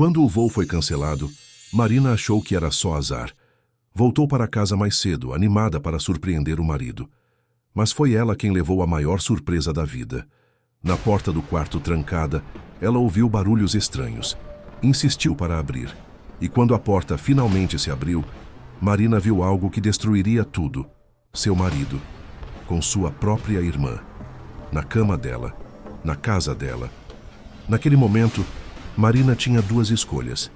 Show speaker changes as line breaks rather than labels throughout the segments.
Quando o voo foi cancelado, Marina achou que era só azar. Voltou para casa mais cedo, animada para surpreender o marido. Mas foi ela quem levou a maior surpresa da vida. Na porta do quarto trancada, ela ouviu barulhos estranhos. Insistiu para abrir. E quando a porta finalmente se abriu, Marina viu algo que destruiria tudo. Seu marido, com sua própria irmã. Na cama dela, na casa dela. Naquele momento, Marina tinha duas escolhas: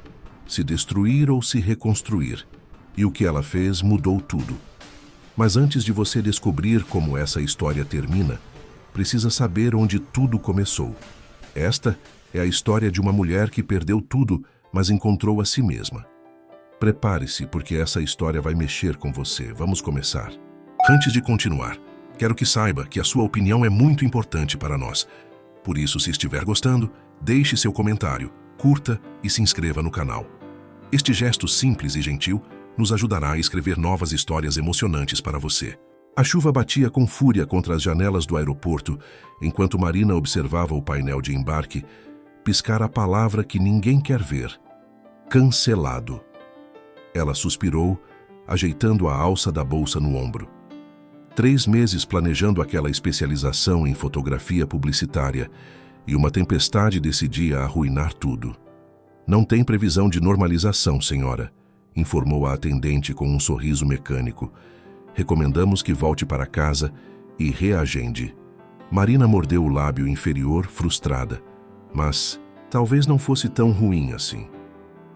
se destruir ou se reconstruir. E o que ela fez mudou tudo. Mas antes de você descobrir como essa história termina, precisa saber onde tudo começou. Esta é a história de uma mulher que perdeu tudo, mas encontrou a si mesma. Prepare-se, porque essa história vai mexer com você. Vamos começar. Antes de continuar, quero que saiba que a sua opinião é muito importante para nós. Por isso, se estiver gostando, deixe seu comentário, curta e se inscreva no canal. Este gesto simples e gentil nos ajudará a escrever novas histórias emocionantes para você. A chuva batia com fúria contra as janelas do aeroporto, enquanto Marina observava o painel de embarque piscar a palavra que ninguém quer ver: cancelado. Ela suspirou, ajeitando a alça da bolsa no ombro. 3 meses planejando aquela especialização em fotografia publicitária, e uma tempestade decidia arruinar tudo. Não tem previsão de normalização, senhora, informou a atendente com um sorriso mecânico. Recomendamos que volte para casa e reagende. Marina mordeu o lábio inferior, frustrada. Mas talvez não fosse tão ruim assim.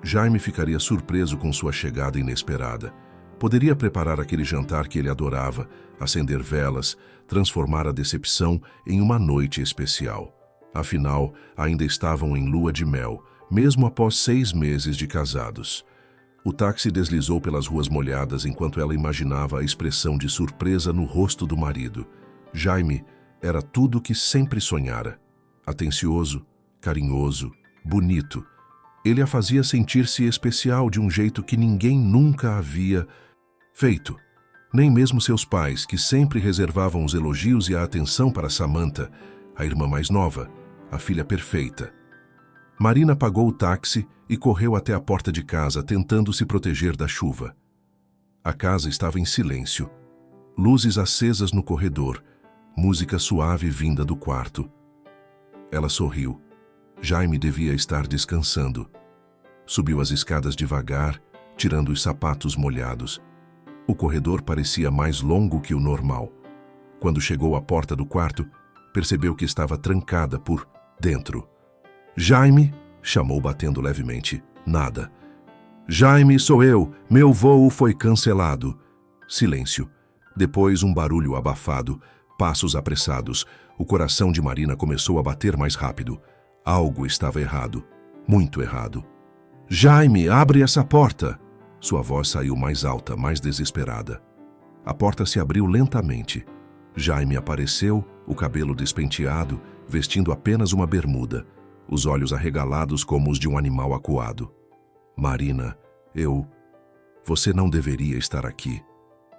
Jaime ficaria surpreso com sua chegada inesperada. Poderia preparar aquele jantar que ele adorava, acender velas, transformar a decepção em uma noite especial. Afinal, ainda estavam em lua de mel, mesmo após 6 meses de casados. O táxi deslizou pelas ruas molhadas enquanto ela imaginava a expressão de surpresa no rosto do marido. Jaime era tudo o que sempre sonhara. Atencioso, carinhoso, bonito. Ele a fazia sentir-se especial de um jeito que ninguém nunca havia feito. Nem mesmo seus pais, que sempre reservavam os elogios e a atenção para Samantha, a irmã mais nova, a filha perfeita. Marina pagou o táxi e correu até a porta de casa, tentando se proteger da chuva. A casa estava em silêncio. Luzes acesas no corredor, música suave vinda do quarto. Ela sorriu. Jaime devia estar descansando. Subiu as escadas devagar, tirando os sapatos molhados. O corredor parecia mais longo que o normal. Quando chegou à porta do quarto, percebeu que estava trancada por dentro. Jaime, chamou batendo levemente. Nada. Jaime, sou eu. Meu voo foi cancelado. Silêncio. Depois um barulho abafado, passos apressados. O coração de Marina começou a bater mais rápido. Algo estava errado. Muito errado. Jaime, abre essa porta! Sua voz saiu mais alta, mais desesperada. A porta se abriu lentamente. Jaime apareceu, o cabelo despenteado, vestindo apenas uma bermuda, os olhos arregalados como os de um animal acuado. Marina, Você não deveria estar aqui.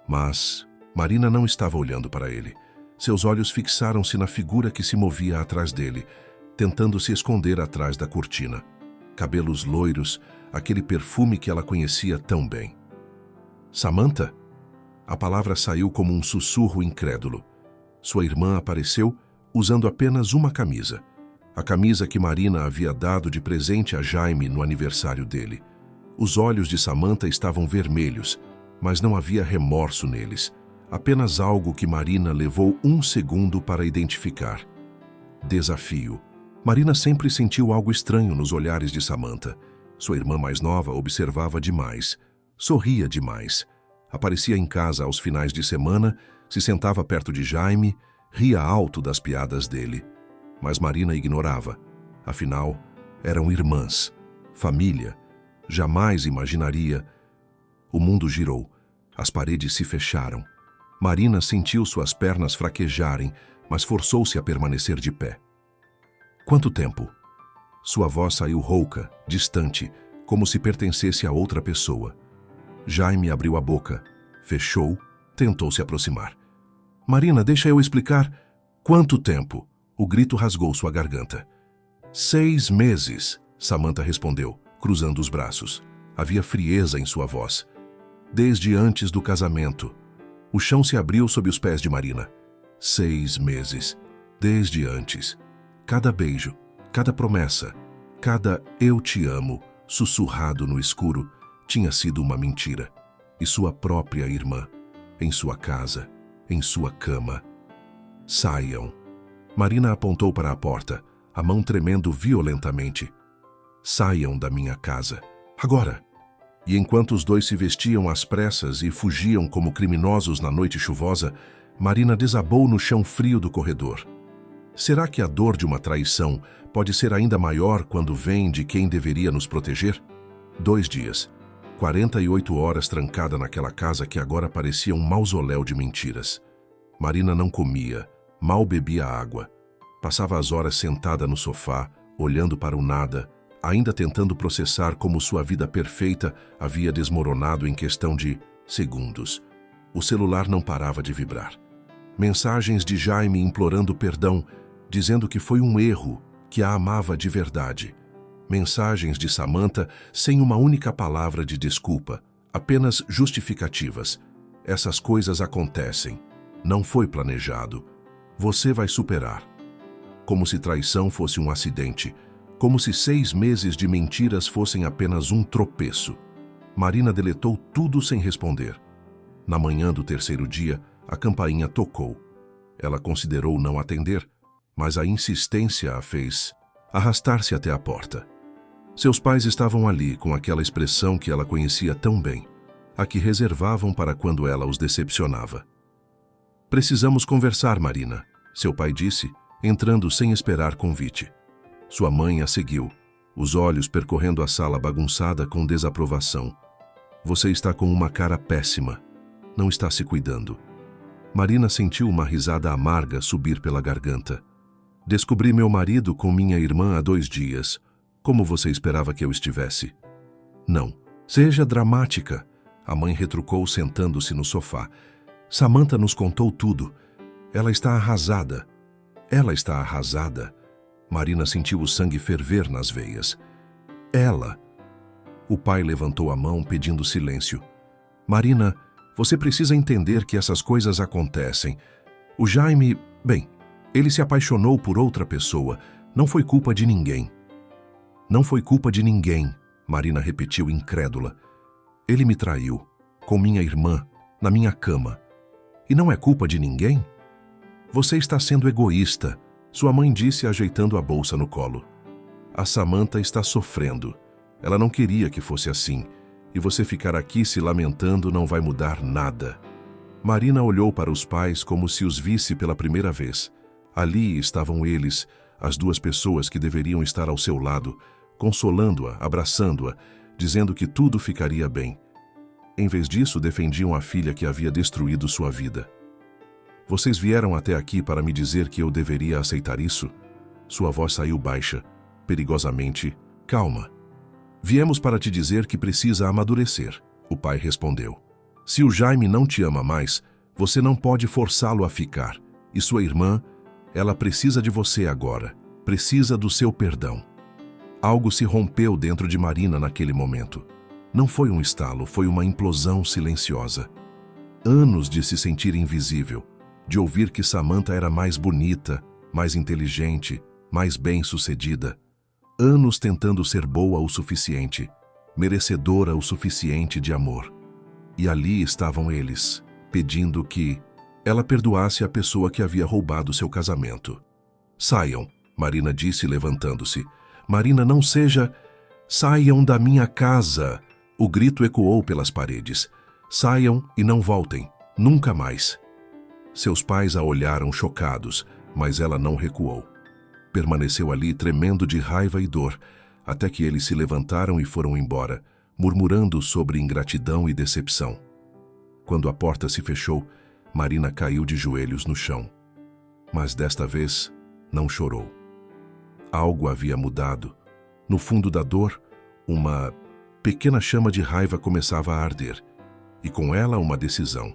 Mas Marina não estava olhando para ele. Seus olhos fixaram-se na figura que se movia atrás dele, tentando se esconder atrás da cortina. Cabelos loiros, aquele perfume que ela conhecia tão bem. Samantha? A palavra saiu como um sussurro incrédulo. Sua irmã apareceu usando apenas uma camisa. A camisa que Marina havia dado de presente a Jaime no aniversário dele. Os olhos de Samantha estavam vermelhos, mas não havia remorso neles. Apenas algo que Marina levou 1 segundo para identificar. Desafio. Marina sempre sentiu algo estranho nos olhares de Samantha. Sua irmã mais nova observava demais, sorria demais. Aparecia em casa aos finais de semana, se sentava perto de Jaime, ria alto das piadas dele. Mas Marina ignorava. Afinal, eram irmãs, família. Jamais imaginaria. O mundo girou. As paredes se fecharam. Marina sentiu suas pernas fraquejarem, mas forçou-se a permanecer de pé. Quanto tempo? Sua voz saiu rouca, distante, como se pertencesse a outra pessoa. Jaime abriu a boca, fechou, tentou se aproximar. Marina, deixa eu explicar. Quanto tempo? O grito rasgou sua garganta. 6 meses, Samantha respondeu, cruzando os braços. Havia frieza em sua voz. Desde antes do casamento. O chão se abriu sob os pés de Marina. 6 meses. Desde antes. Cada beijo, cada promessa, cada "eu te amo", sussurrado no escuro, tinha sido uma mentira. E sua própria irmã, em sua casa, em sua cama. Saiam. Marina apontou para a porta, a mão tremendo violentamente. Saiam da minha casa. Agora! E enquanto os dois se vestiam às pressas e fugiam como criminosos na noite chuvosa, Marina desabou no chão frio do corredor. Será que a dor de uma traição pode ser ainda maior quando vem de quem deveria nos proteger? 2 dias, 48 horas trancada naquela casa que agora parecia um mausoléu de mentiras. Marina não comia, mal bebia água. Passava as horas sentada no sofá, olhando para o nada, ainda tentando processar como sua vida perfeita havia desmoronado em questão de segundos. O celular não parava de vibrar. Mensagens de Jaime implorando perdão, dizendo que foi um erro, que a amava de verdade. Mensagens de Samantha sem uma única palavra de desculpa, apenas justificativas. Essas coisas acontecem. Não foi planejado. Você vai superar. Como se traição fosse um acidente. Como se 6 meses de mentiras fossem apenas um tropeço. Marina deletou tudo sem responder. Na manhã do 3º dia, a campainha tocou. Ela considerou não atender, mas a insistência a fez arrastar-se até a porta. Seus pais estavam ali com aquela expressão que ela conhecia tão bem, a que reservavam para quando ela os decepcionava. "Precisamos conversar, Marina", seu pai disse, entrando sem esperar convite. Sua mãe a seguiu, os olhos percorrendo a sala bagunçada com desaprovação. "Você está com uma cara péssima. Não está se cuidando." Marina sentiu uma risada amarga subir pela garganta. "Descobri meu marido com minha irmã há 2 dias. Como você esperava que eu estivesse?" "Não. Seja dramática", a mãe retrucou sentando-se no sofá. "Samantha nos contou tudo. Ela está arrasada." "Ela está arrasada." Marina sentiu o sangue ferver nas veias. "Ela." O pai levantou a mão pedindo silêncio. "Marina, você precisa entender que essas coisas acontecem. O Jaime, bem, ele se apaixonou por outra pessoa. Não foi culpa de ninguém." "Não foi culpa de ninguém", Marina repetiu incrédula. "Ele me traiu, com minha irmã, na minha cama. E não é culpa de ninguém?" "Você está sendo egoísta", sua mãe disse ajeitando a bolsa no colo. "A Samantha está sofrendo. Ela não queria que fosse assim. E você ficar aqui se lamentando não vai mudar nada." Marina olhou para os pais como se os visse pela primeira vez. Ali estavam eles, as 2 pessoas que deveriam estar ao seu lado, consolando-a, abraçando-a, dizendo que tudo ficaria bem. Em vez disso, defendiam a filha que havia destruído sua vida. "Vocês vieram até aqui para me dizer que eu deveria aceitar isso?" Sua voz saiu baixa, perigosamente. "Calma. Viemos para te dizer que precisa amadurecer", o pai respondeu. "Se o Jaime não te ama mais, você não pode forçá-lo a ficar. E sua irmã, ela precisa de você agora. Precisa do seu perdão." Algo se rompeu dentro de Marina naquele momento. Não foi um estalo, foi uma implosão silenciosa. Anos de se sentir invisível, de ouvir que Samantha era mais bonita, mais inteligente, mais bem-sucedida. Anos tentando ser boa o suficiente, merecedora o suficiente de amor. E ali estavam eles, pedindo que ela perdoasse a pessoa que havia roubado seu casamento. "Saiam", Marina disse levantando-se. "Marina, não seja... Saiam da minha casa!" O grito ecoou pelas paredes. "Saiam e não voltem, nunca mais." Seus pais a olharam chocados, mas ela não recuou. Permaneceu ali tremendo de raiva e dor, até que eles se levantaram e foram embora, murmurando sobre ingratidão e decepção. Quando a porta se fechou, Marina caiu de joelhos no chão. Mas desta vez, não chorou. Algo havia mudado. No fundo da dor, uma pequena chama de raiva começava a arder. E com ela uma decisão.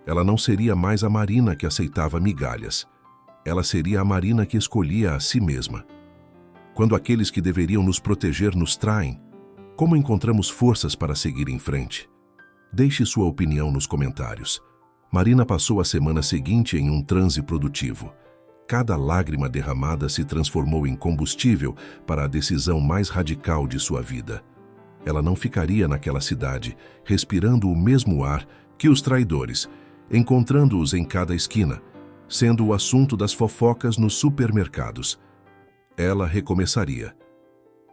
Ela não seria mais a Marina que aceitava migalhas. Ela seria a Marina que escolhia a si mesma. Quando aqueles que deveriam nos proteger nos traem, Como encontramos forças para seguir em frente? Deixe sua opinião nos comentários. Marina passou a semana seguinte em um transe produtivo. Cada lágrima derramada se transformou em combustível para a decisão mais radical de sua vida. Ela não ficaria naquela cidade, respirando o mesmo ar que os traidores, encontrando-os em cada esquina, sendo o assunto das fofocas nos supermercados. Ela recomeçaria.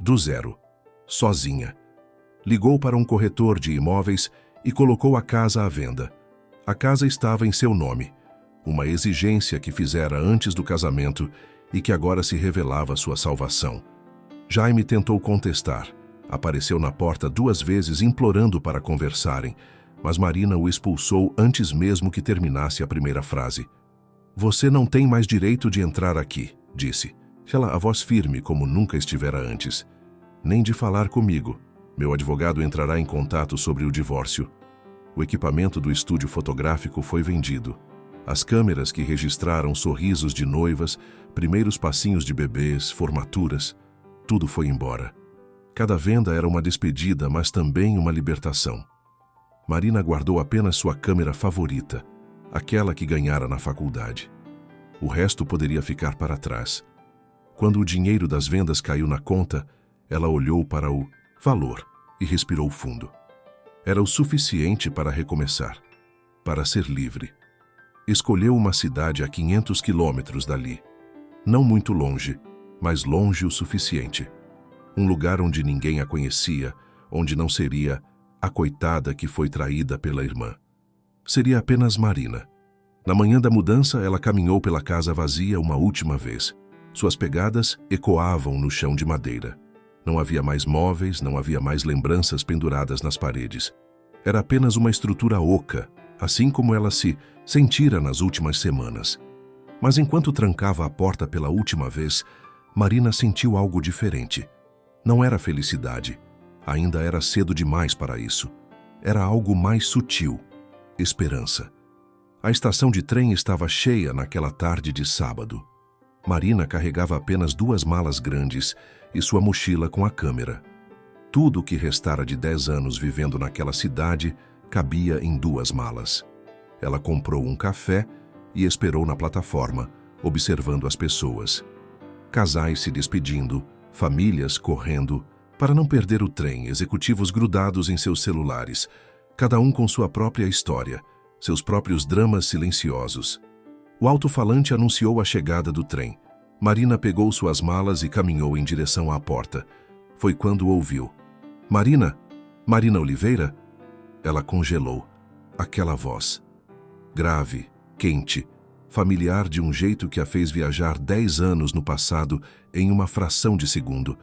Do zero. Sozinha. Ligou para um corretor de imóveis e colocou a casa à venda. A casa estava em seu nome, uma exigência que fizera antes do casamento e que agora se revelava sua salvação. Jaime tentou contestar. Apareceu na porta 2 vezes implorando para conversarem, mas Marina o expulsou antes mesmo que terminasse a primeira frase. "Você não tem mais direito de entrar aqui", disse. Ela, a voz firme como nunca estivera antes. "Nem de falar comigo. Meu advogado entrará em contato sobre o divórcio." O equipamento do estúdio fotográfico foi vendido. As câmeras que registraram sorrisos de noivas, primeiros passinhos de bebês, formaturas, tudo foi embora. Cada venda era uma despedida, mas também uma libertação. Marina guardou apenas sua câmera favorita, aquela que ganhara na faculdade. O resto poderia ficar para trás. Quando o dinheiro das vendas caiu na conta, ela olhou para o valor e respirou fundo. Era o suficiente para recomeçar, para ser livre. Escolheu uma cidade a 500 quilômetros dali. Não muito longe, mas longe o suficiente. Um lugar onde ninguém a conhecia, onde não seria a coitada que foi traída pela irmã. Seria apenas Marina. Na manhã da mudança, ela caminhou pela casa vazia uma última vez. Suas pegadas ecoavam no chão de madeira. Não havia mais móveis, não havia mais lembranças penduradas nas paredes. Era apenas uma estrutura oca, assim como ela se sentira nas últimas semanas. Mas enquanto trancava a porta pela última vez, Marina sentiu algo diferente. Não era felicidade. Ainda era cedo demais para isso. Era algo mais sutil. Esperança. A estação de trem estava cheia naquela tarde de sábado. Marina carregava apenas 2 malas grandes e sua mochila com a câmera. Tudo o que restara de 10 anos vivendo naquela cidade cabia em 2 malas. Ela comprou um café e esperou na plataforma, observando as pessoas. Casais se despedindo, famílias correndo, para não perder o trem, executivos grudados em seus celulares, cada um com sua própria história, seus próprios dramas silenciosos. O alto-falante anunciou a chegada do trem. Marina pegou suas malas e caminhou em direção à porta. Foi quando ouviu. "Marina? Marina Oliveira?" Ela congelou. Aquela voz. Grave, quente, familiar de um jeito que a fez viajar 10 anos no passado em uma fração de segundo.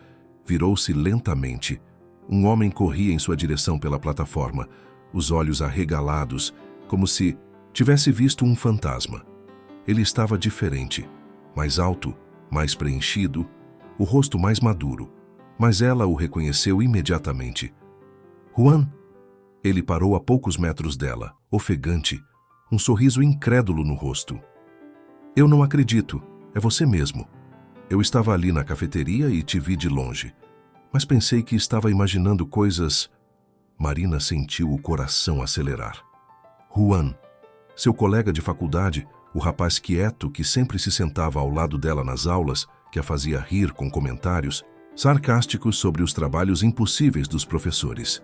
Virou-se lentamente. Um homem corria em sua direção pela plataforma, os olhos arregalados, como se tivesse visto um fantasma. Ele estava diferente, mais alto, mais preenchido, o rosto mais maduro, mas ela o reconheceu imediatamente. "Juan?" Ele parou a poucos metros dela, ofegante, um sorriso incrédulo no rosto. "Eu não acredito, é você mesmo. Eu estava ali na cafeteria e te vi de longe, mas pensei que estava imaginando coisas." Marina sentiu o coração acelerar. Juan, seu colega de faculdade, o rapaz quieto que sempre se sentava ao lado dela nas aulas, que a fazia rir com comentários sarcásticos sobre os trabalhos impossíveis dos professores.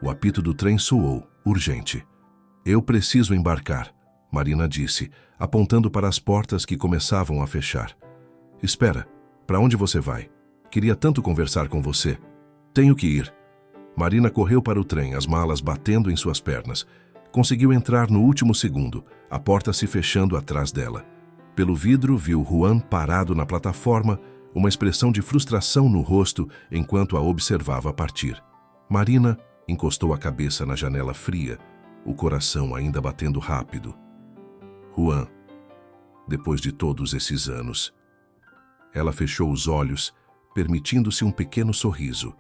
O apito do trem soou, urgente. "Eu preciso embarcar", Marina disse, apontando para as portas que começavam a fechar. "Espera, para onde você vai? Queria tanto conversar com você." "Tenho que ir." Marina correu para o trem, as malas batendo em suas pernas. Conseguiu entrar no último segundo, a porta se fechando atrás dela. Pelo vidro, viu Juan parado na plataforma, uma expressão de frustração no rosto enquanto a observava partir. Marina encostou a cabeça na janela fria, o coração ainda batendo rápido. "Juan, depois de todos esses anos." Ela fechou os olhos, permitindo-se um pequeno sorriso.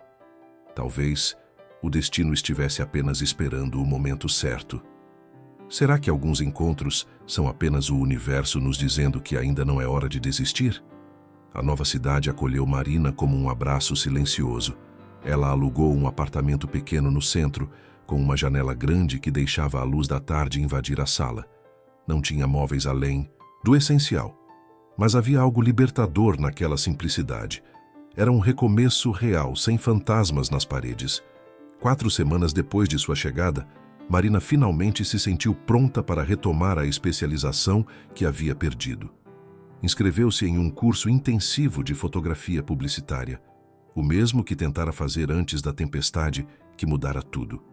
Talvez o destino estivesse apenas esperando o momento certo. Será que alguns encontros são apenas o universo nos dizendo que ainda não é hora de desistir? A nova cidade acolheu Marina como um abraço silencioso. Ela alugou um apartamento pequeno no centro, com uma janela grande que deixava a luz da tarde invadir a sala. Não tinha móveis além do essencial, mas havia algo libertador naquela simplicidade. Era um recomeço real, sem fantasmas nas paredes. 4 semanas depois de sua chegada, Marina finalmente se sentiu pronta para retomar a especialização que havia perdido. Inscreveu-se em um curso intensivo de fotografia publicitária, o mesmo que tentara fazer antes da tempestade que mudara tudo.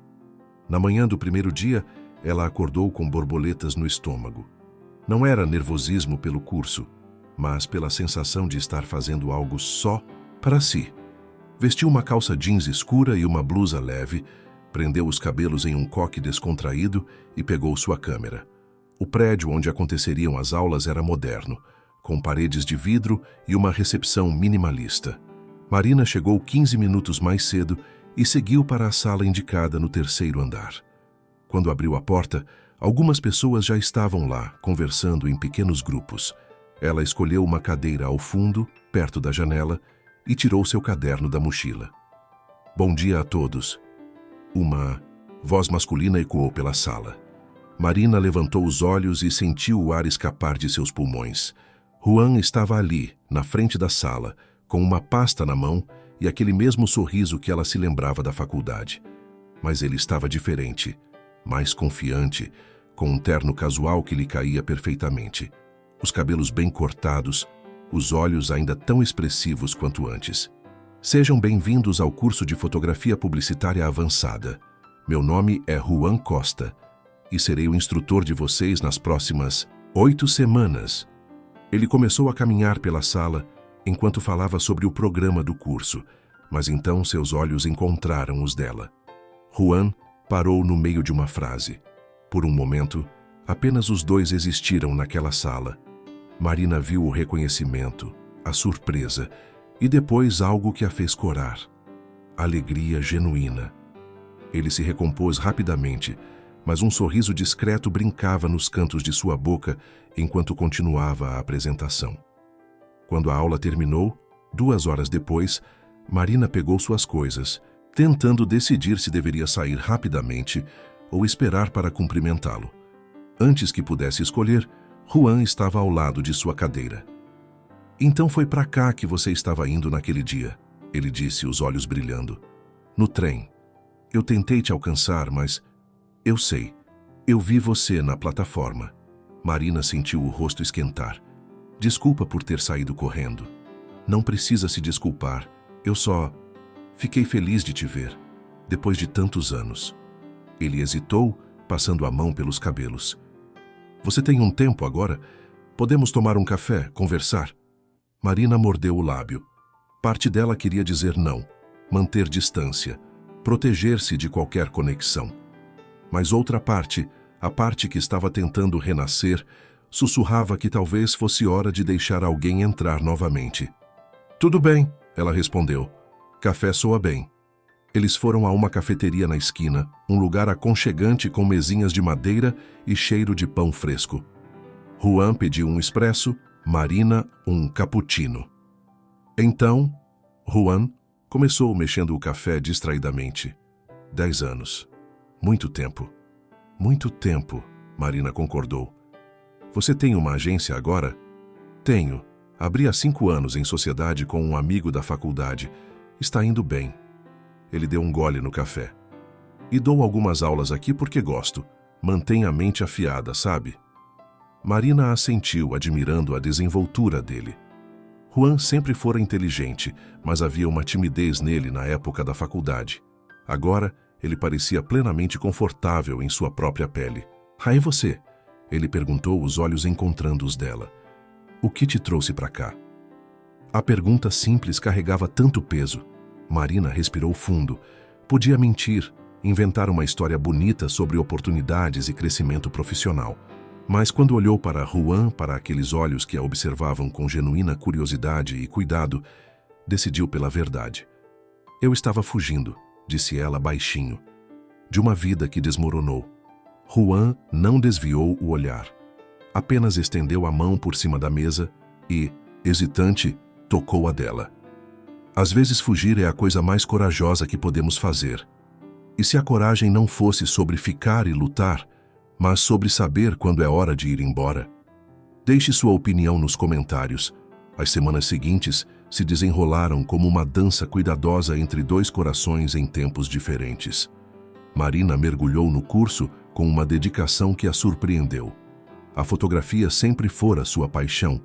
Na manhã do primeiro dia, ela acordou com borboletas no estômago. Não era nervosismo pelo curso, mas pela sensação de estar fazendo algo só para si. Vestiu uma calça jeans escura e uma blusa leve, prendeu os cabelos em um coque descontraído e pegou sua câmera. O prédio onde aconteceriam as aulas era moderno, com paredes de vidro e uma recepção minimalista. Marina chegou 15 minutos mais cedo e seguiu para a sala indicada no 3º andar. Quando abriu a porta, algumas pessoas já estavam lá, conversando em pequenos grupos. Ela escolheu uma cadeira ao fundo, perto da janela, e tirou seu caderno da mochila. "Bom dia a todos." Uma voz masculina ecoou pela sala. Marina levantou os olhos e sentiu o ar escapar de seus pulmões. Juan estava ali, na frente da sala, com uma pasta na mão e aquele mesmo sorriso que ela se lembrava da faculdade. Mas ele estava diferente, mais confiante, com um terno casual que lhe caía perfeitamente. Os cabelos bem cortados, os olhos ainda tão expressivos quanto antes. "Sejam bem-vindos ao curso de fotografia publicitária avançada. Meu nome é Juan Costa e serei o instrutor de vocês nas próximas 8 semanas. Ele começou a caminhar pela sala enquanto falava sobre o programa do curso, mas então seus olhos encontraram os dela. Juan parou no meio de uma frase. Por um momento, apenas os dois existiram naquela sala. Marina viu o reconhecimento, a surpresa e depois algo que a fez corar. Alegria genuína. Ele se recompôs rapidamente, mas um sorriso discreto brincava nos cantos de sua boca enquanto continuava a apresentação. Quando a aula terminou, 2 horas depois, Marina pegou suas coisas, tentando decidir se deveria sair rapidamente ou esperar para cumprimentá-lo. Antes que pudesse escolher, Juan estava ao lado de sua cadeira. "Então foi para cá que você estava indo naquele dia", ele disse, os olhos brilhando. "No trem. Eu tentei te alcançar, mas... Eu sei. Eu vi você na plataforma." Marina sentiu o rosto esquentar. "Desculpa por ter saído correndo." "Não precisa se desculpar. Eu só... Fiquei feliz de te ver, depois de tantos anos." Ele hesitou, passando a mão pelos cabelos. "Você tem um tempo agora? Podemos tomar um café, conversar?" Marina mordeu o lábio. Parte dela queria dizer não, manter distância, proteger-se de qualquer conexão. Mas outra parte, a parte que estava tentando renascer, sussurrava que talvez fosse hora de deixar alguém entrar novamente. "Tudo bem", ela respondeu. "Café soa bem." Eles foram a uma cafeteria na esquina, um lugar aconchegante com mesinhas de madeira e cheiro de pão fresco. Juan pediu um expresso, Marina um cappuccino. Então, Juan começou mexendo o café distraidamente. 10 anos. Muito tempo. Muito tempo, Marina concordou. "Você tem uma agência agora?" "Tenho. Abri há 5 anos em sociedade com um amigo da faculdade. Está indo bem." Ele deu um gole no café. "E dou algumas aulas aqui porque gosto. Mantém a mente afiada, sabe?" Marina assentiu, admirando a desenvoltura dele. Juan sempre fora inteligente, mas havia uma timidez nele na época da faculdade. Agora, ele parecia plenamente confortável em sua própria pele. "E você?" Ele perguntou, os olhos encontrando os dela. "O que te trouxe para cá?" A pergunta simples carregava tanto peso. Marina respirou fundo. Podia mentir, inventar uma história bonita sobre oportunidades e crescimento profissional. Mas quando olhou para Juan, para aqueles olhos que a observavam com genuína curiosidade e cuidado, decidiu pela verdade. "Eu estava fugindo", disse ela baixinho, "de uma vida que desmoronou." Juan não desviou o olhar. Apenas estendeu a mão por cima da mesa e, hesitante, tocou a dela. Às vezes fugir é a coisa mais corajosa que podemos fazer. E se a coragem não fosse sobre ficar e lutar, mas sobre saber quando é hora de ir embora? Deixe sua opinião nos comentários. As semanas seguintes se desenrolaram como uma dança cuidadosa entre dois corações em tempos diferentes. Marina mergulhou no curso com uma dedicação que a surpreendeu. A fotografia sempre fora sua paixão,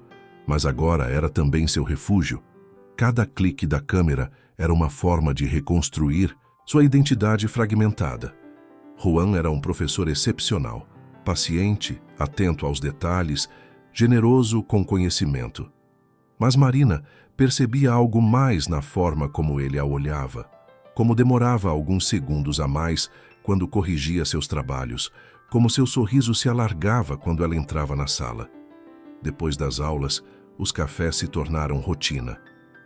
mas agora era também seu refúgio. Cada clique da câmera era uma forma de reconstruir sua identidade fragmentada. Juan era um professor excepcional, paciente, atento aos detalhes, generoso com conhecimento. Mas Marina percebia algo mais na forma como ele a olhava, como demorava alguns segundos a mais quando corrigia seus trabalhos, como seu sorriso se alargava quando ela entrava na sala. Depois das aulas, os cafés se tornaram rotina.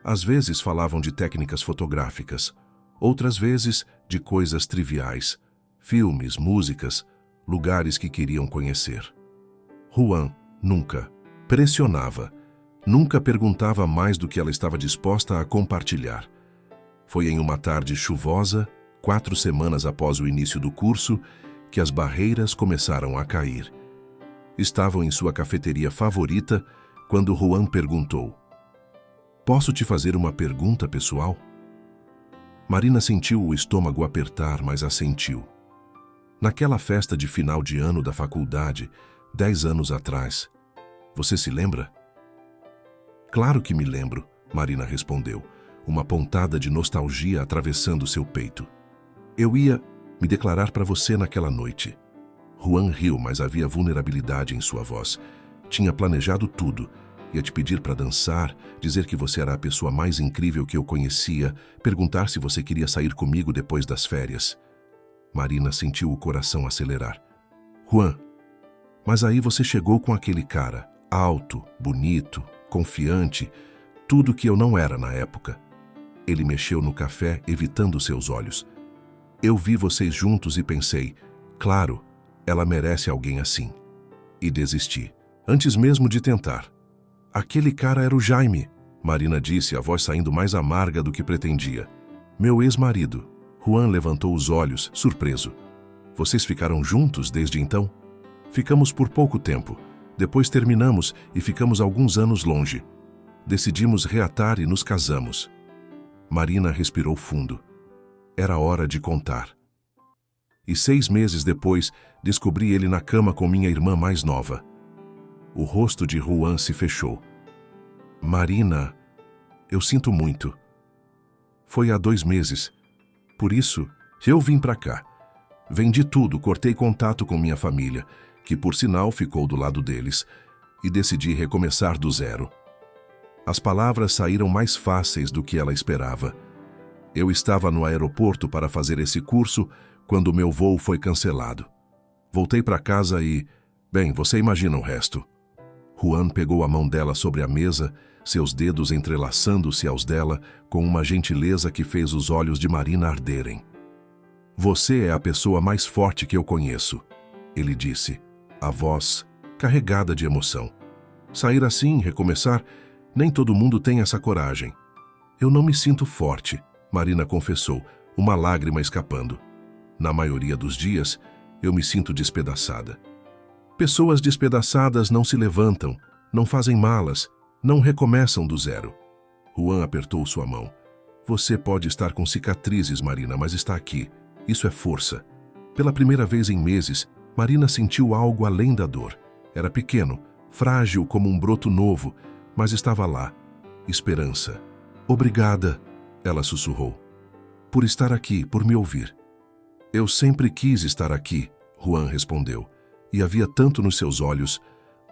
Às vezes falavam de técnicas fotográficas, outras vezes de coisas triviais, filmes, músicas, lugares que queriam conhecer. Juan nunca pressionava, nunca perguntava mais do que ela estava disposta a compartilhar. Foi em uma tarde chuvosa, 4 semanas após o início do curso, que as barreiras começaram a cair. Estavam em sua cafeteria favorita quando Juan perguntou: "Posso te fazer uma pergunta pessoal?" Marina sentiu o estômago apertar, mas assentiu. Naquela festa de final de ano da faculdade, 10 anos atrás, você se lembra? Claro que me lembro, Marina respondeu, uma pontada de nostalgia atravessando seu peito. Eu ia me declarar para você naquela noite. Juan riu, mas havia vulnerabilidade em sua voz. Tinha planejado tudo. Ia te pedir para dançar, dizer que você era a pessoa mais incrível que eu conhecia, perguntar se você queria sair comigo depois das férias. Marina sentiu o coração acelerar. Juan, mas aí você chegou com aquele cara, alto, bonito, confiante, tudo que eu não era na época. Ele mexeu no café, evitando seus olhos. Eu vi vocês juntos e pensei, claro, ela merece alguém assim. E desisti, antes mesmo de tentar. Aquele cara era o Jaime, Marina disse, a voz saindo mais amarga do que pretendia. Meu ex-marido. Juan levantou os olhos, surpreso. Vocês ficaram juntos desde então? Ficamos por pouco tempo. Depois terminamos e ficamos alguns anos longe. Decidimos reatar e nos casamos. Marina respirou fundo. Era hora de contar. E 6 meses depois, descobri ele na cama com minha irmã mais nova. O rosto de Juan se fechou. Marina, eu sinto muito. Foi há 2 meses. Por isso, eu vim para cá. Vendi tudo, cortei contato com minha família, que por sinal ficou do lado deles, e decidi recomeçar do zero. As palavras saíram mais fáceis do que ela esperava. Eu estava no aeroporto para fazer esse curso quando meu voo foi cancelado. Voltei para casa e... Bem, você imagina o resto. Juan pegou a mão dela sobre a mesa, seus dedos entrelaçando-se aos dela com uma gentileza que fez os olhos de Marina arderem. Você é a pessoa mais forte que eu conheço, ele disse, a voz carregada de emoção. Sair assim, recomeçar, nem todo mundo tem essa coragem. Eu não me sinto forte, Marina confessou, uma lágrima escapando. Na maioria dos dias, eu me sinto despedaçada. Pessoas despedaçadas não se levantam, não fazem malas, não recomeçam do zero. Juan apertou sua mão. Você pode estar com cicatrizes, Marina, mas está aqui. Isso é força. Pela primeira vez em meses, Marina sentiu algo além da dor. Era pequeno, frágil como um broto novo, mas estava lá. Esperança. Obrigada, ela sussurrou. Por estar aqui, por me ouvir. Eu sempre quis estar aqui, Juan respondeu. E havia tanto nos seus olhos,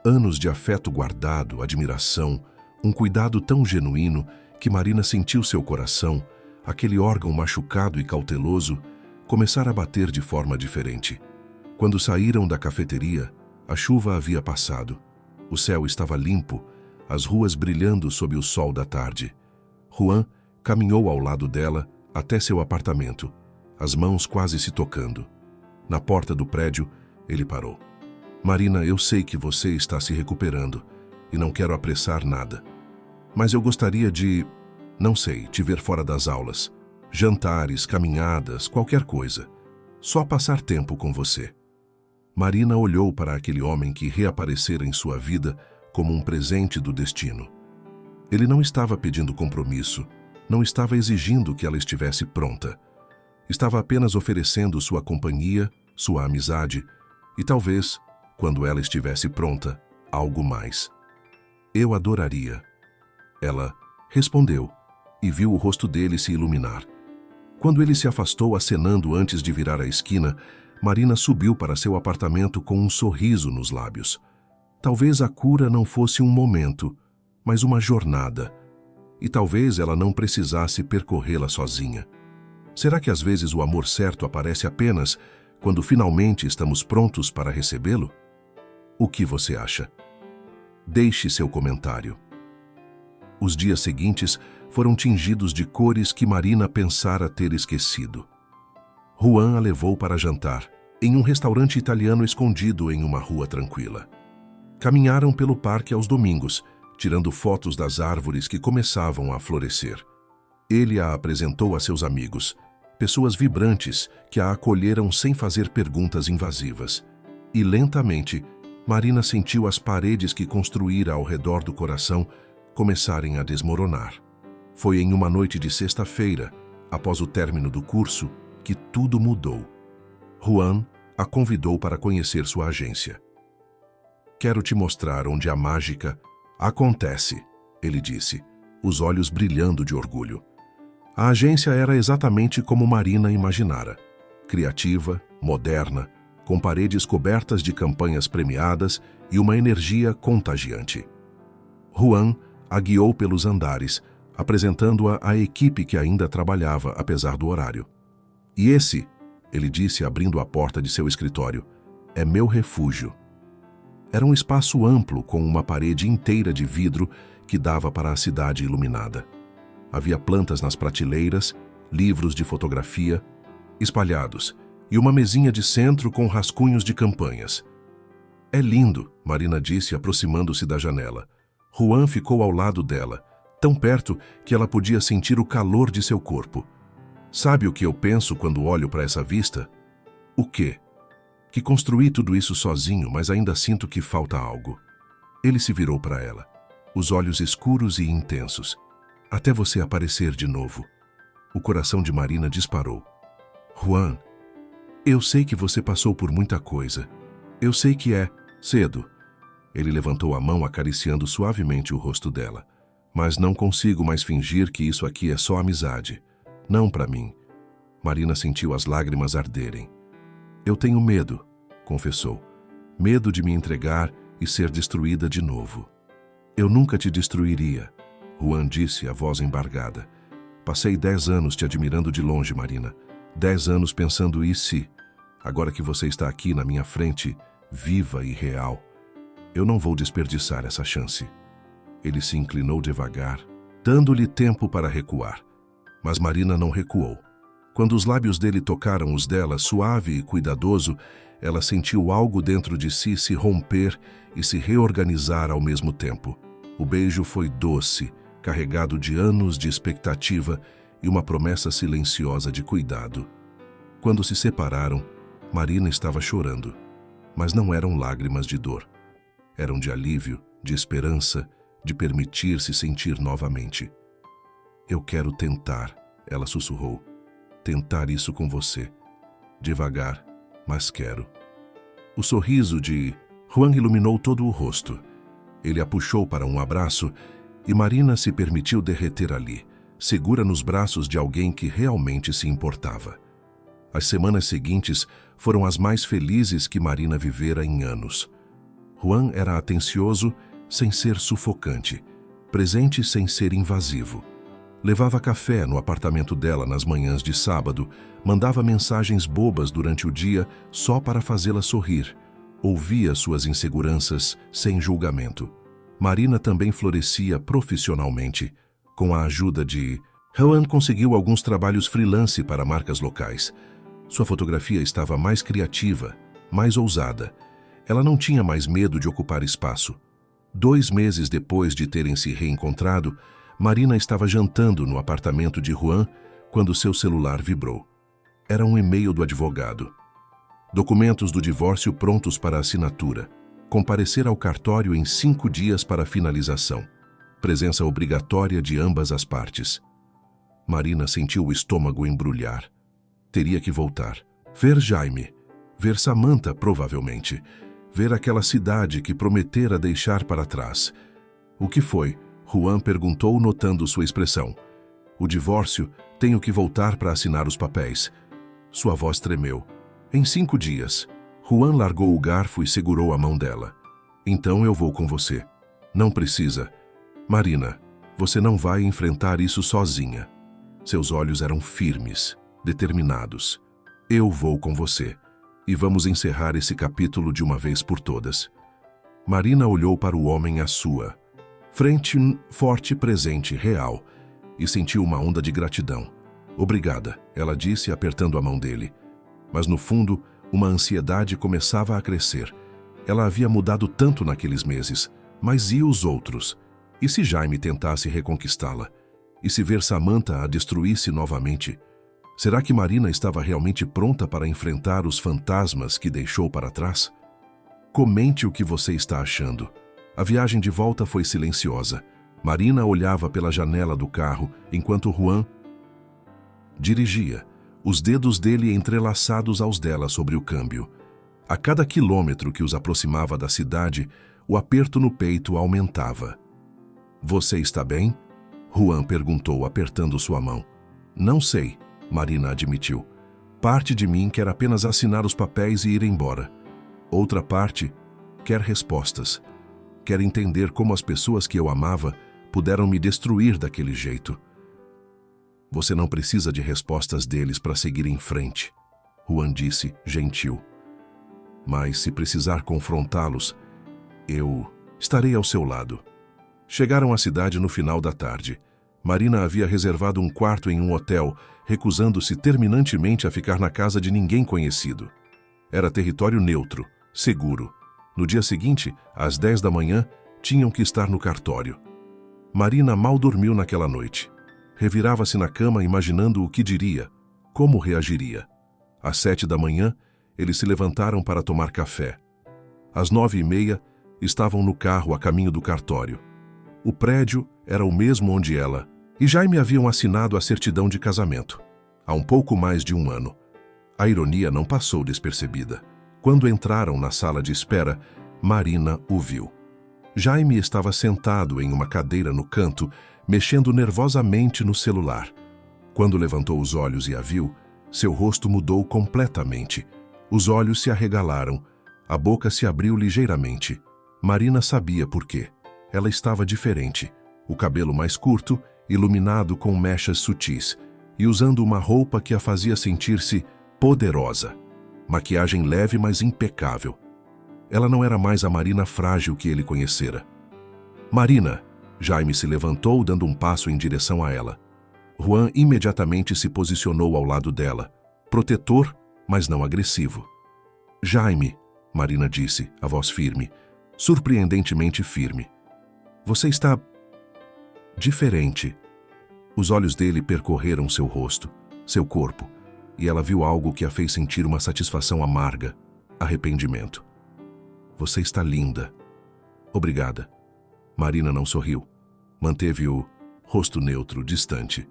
anos de afeto guardado, admiração, um cuidado tão genuíno que Marina sentiu seu coração, aquele órgão machucado e cauteloso, começar a bater de forma diferente. Quando saíram da cafeteria, a chuva havia passado. O céu estava limpo, as ruas brilhando sob o sol da tarde. Juan caminhou ao lado dela até seu apartamento, as mãos quase se tocando. Na porta do prédio, ele parou. Marina, eu sei que você está se recuperando e não quero apressar nada. Mas eu gostaria de... Não sei, te ver fora das aulas. Jantares, caminhadas, qualquer coisa. Só passar tempo com você. Marina olhou para aquele homem que reaparecera em sua vida como um presente do destino. Ele não estava pedindo compromisso, não estava exigindo que ela estivesse pronta. Estava apenas oferecendo sua companhia, sua amizade e talvez, quando ela estivesse pronta, algo mais. Eu adoraria. Ela respondeu e viu o rosto dele se iluminar. Quando ele se afastou acenando antes de virar a esquina, Marina subiu para seu apartamento com um sorriso nos lábios. Talvez a cura não fosse um momento, mas uma jornada. E talvez ela não precisasse percorrê-la sozinha. Será que às vezes o amor certo aparece apenas quando finalmente estamos prontos para recebê-lo? O que você acha? Deixe seu comentário. Os dias seguintes foram tingidos de cores que Marina pensara ter esquecido. Juan a levou para jantar, em um restaurante italiano escondido em uma rua tranquila. Caminharam pelo parque aos domingos, tirando fotos das árvores que começavam a florescer. Ele a apresentou a seus amigos, pessoas vibrantes que a acolheram sem fazer perguntas invasivas. E lentamente, Marina sentiu as paredes que construíra ao redor do coração começarem a desmoronar. Foi em uma noite de sexta-feira, após o término do curso, que tudo mudou. Juan a convidou para conhecer sua agência. Quero te mostrar onde a mágica acontece, ele disse, os olhos brilhando de orgulho. A agência era exatamente como Marina imaginara. Criativa, moderna, com paredes cobertas de campanhas premiadas e uma energia contagiante. Juan a guiou pelos andares, apresentando-a à equipe que ainda trabalhava apesar do horário. E esse, ele disse abrindo a porta de seu escritório, é meu refúgio. Era um espaço amplo com uma parede inteira de vidro que dava para a cidade iluminada. Havia plantas nas prateleiras, livros de fotografia, espalhados, e uma mesinha de centro com rascunhos de campanhas. É lindo, Marina disse aproximando-se da janela. Juan ficou ao lado dela, tão perto que ela podia sentir o calor de seu corpo. Sabe o que eu penso quando olho para essa vista? O quê? Que construí tudo isso sozinho, mas ainda sinto que falta algo. Ele se virou para ela, os olhos escuros e intensos. Até você aparecer de novo. O coração de Marina disparou. Juan, eu sei que você passou por muita coisa. Eu sei que é cedo. Ele levantou a mão acariciando suavemente o rosto dela. Mas não consigo mais fingir que isso aqui é só amizade. Não para mim. Marina sentiu as lágrimas arderem. Eu tenho medo, confessou. Medo de me entregar e ser destruída de novo. Eu nunca te destruiria, Juan disse, a voz embargada. Passei 10 anos te admirando de longe, Marina. 10 anos pensando e se. Agora que você está aqui na minha frente, viva e real, eu não vou desperdiçar essa chance. Ele se inclinou devagar, dando-lhe tempo para recuar. Mas Marina não recuou. Quando os lábios dele tocaram os dela, suave e cuidadoso, ela sentiu algo dentro de si se romper e se reorganizar ao mesmo tempo. O beijo foi doce, carregado de anos de expectativa e uma promessa silenciosa de cuidado. Quando se separaram, Marina estava chorando, mas não eram lágrimas de dor. Eram de alívio, de esperança, de permitir-se sentir novamente. Eu quero tentar, ela sussurrou. Tentar isso com você. Devagar, mas quero. O sorriso de Juan iluminou todo o rosto. Ele a puxou para um abraço e Marina se permitiu derreter ali, segura nos braços de alguém que realmente se importava. As semanas seguintes foram as mais felizes que Marina vivera em anos. Juan era atencioso sem ser sufocante, presente sem ser invasivo. Levava café no apartamento dela nas manhãs de sábado, mandava mensagens bobas durante o dia só para fazê-la sorrir. Ouvia suas inseguranças sem julgamento. Marina também florescia profissionalmente. Com a ajuda de Juan, conseguiu alguns trabalhos freelance para marcas locais. Sua fotografia estava mais criativa, mais ousada. Ela não tinha mais medo de ocupar espaço. 2 meses depois de terem se reencontrado, Marina estava jantando no apartamento de Juan quando seu celular vibrou. Era um e-mail do advogado. Documentos do divórcio prontos para assinatura. Comparecer ao cartório em 5 dias para finalização. Presença obrigatória de ambas as partes. Marina sentiu o estômago embrulhar. Teria que voltar. Ver Jaime. Ver Samantha, provavelmente. Ver aquela cidade que prometera deixar para trás. O que foi? Juan perguntou, notando sua expressão. O divórcio, tenho que voltar para assinar os papéis. Sua voz tremeu. Em 5 dias. Juan largou o garfo e segurou a mão dela. Então eu vou com você. Não precisa. Marina, você não vai enfrentar isso sozinha. Seus olhos eram firmes, determinados. Eu vou com você. E vamos encerrar esse capítulo de uma vez por todas. Marina olhou para o homem à sua frente, forte, presente, real, e sentiu uma onda de gratidão. Obrigada, ela disse, apertando a mão dele. Mas no fundo, uma ansiedade começava a crescer. Ela havia mudado tanto naqueles meses, mas e os outros? E se Jaime tentasse reconquistá-la? E se ver Samantha a destruísse novamente? Será que Marina estava realmente pronta para enfrentar os fantasmas que deixou para trás? Comente o que você está achando. A viagem de volta foi silenciosa. Marina olhava pela janela do carro enquanto Juan dirigia, os dedos dele entrelaçados aos dela sobre o câmbio. A cada quilômetro que os aproximava da cidade, o aperto no peito aumentava. Você está bem? Juan perguntou, apertando sua mão. Não sei, Marina admitiu. Parte de mim quer apenas assinar os papéis e ir embora. Outra parte quer respostas. Quer entender como as pessoas que eu amava puderam me destruir daquele jeito. Você não precisa de respostas deles para seguir em frente, Juan disse, gentil. Mas se precisar confrontá-los, eu estarei ao seu lado. Chegaram à cidade no final da tarde. Marina havia reservado um quarto em um hotel, recusando-se terminantemente a ficar na casa de ninguém conhecido. Era território neutro, seguro. No dia seguinte, às 10 da manhã, tinham que estar no cartório. Marina mal dormiu naquela noite. Revirava-se na cama imaginando o que diria, como reagiria. Às 7 da manhã, eles se levantaram para tomar café. Às 9h30, estavam no carro a caminho do cartório. O prédio era o mesmo onde ela e Jaime haviam assinado a certidão de casamento, há um pouco mais de um ano. A ironia não passou despercebida. Quando entraram na sala de espera, Marina o viu. Jaime estava sentado em uma cadeira no canto, mexendo nervosamente no celular. Quando levantou os olhos e a viu, seu rosto mudou completamente. Os olhos se arregalaram, a boca se abriu ligeiramente. Marina sabia por quê. Ela estava diferente. O cabelo mais curto, iluminado com mechas sutis, e usando uma roupa que a fazia sentir-se poderosa. Maquiagem leve, mas impecável. Ela não era mais a Marina frágil que ele conhecera. Marina! Jaime se levantou, dando um passo em direção a ela. Juan imediatamente se posicionou ao lado dela, protetor, mas não agressivo. Jaime, Marina disse, a voz firme, surpreendentemente firme. Você está diferente. Os olhos dele percorreram seu rosto, seu corpo, e ela viu algo que a fez sentir uma satisfação amarga, arrependimento. Você está linda. Obrigada. Marina não sorriu. Manteve o rosto neutro, distante.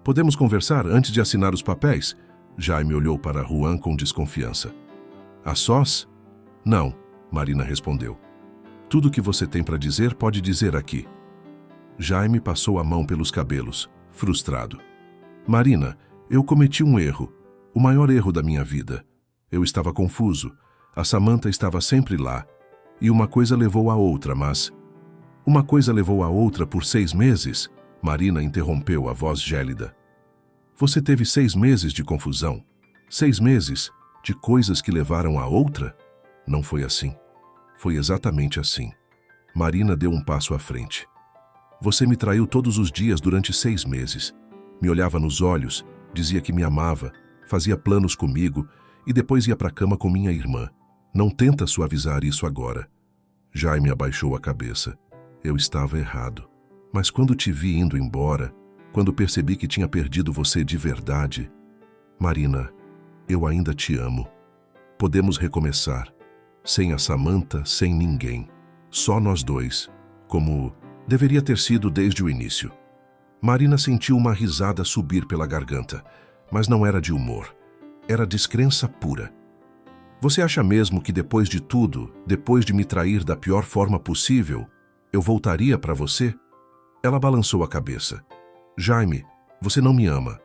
Podemos conversar antes de assinar os papéis? Jaime olhou para Juan com desconfiança. A sós? Não, Marina respondeu. Tudo o que você tem para dizer pode dizer aqui. Jaime passou a mão pelos cabelos, frustrado. Marina, eu cometi um erro. O maior erro da minha vida. Eu estava confuso. A Samantha estava sempre lá. E uma coisa levou a outra, mas... Uma coisa levou a outra por 6 meses? Marina interrompeu, a voz gélida. Você teve 6 meses de confusão. 6 meses de coisas que levaram a outra? Não foi assim. Foi exatamente assim. Marina deu um passo à frente. Você me traiu todos os dias durante 6 meses. Me olhava nos olhos, dizia que me amava, fazia planos comigo e depois ia para a cama com minha irmã. Não tenta suavizar isso agora. Jaime abaixou a cabeça. Eu estava errado. Mas quando te vi indo embora, quando percebi que tinha perdido você de verdade, Marina, eu ainda te amo. Podemos recomeçar. Sem a Samantha, sem ninguém. Só nós dois, como deveria ter sido desde o início. Marina sentiu uma risada subir pela garganta, mas não era de humor. Era descrença pura. Você acha mesmo que depois de tudo, depois de me trair da pior forma possível, eu voltaria para você? Ela balançou a cabeça. Jaime, você não me ama.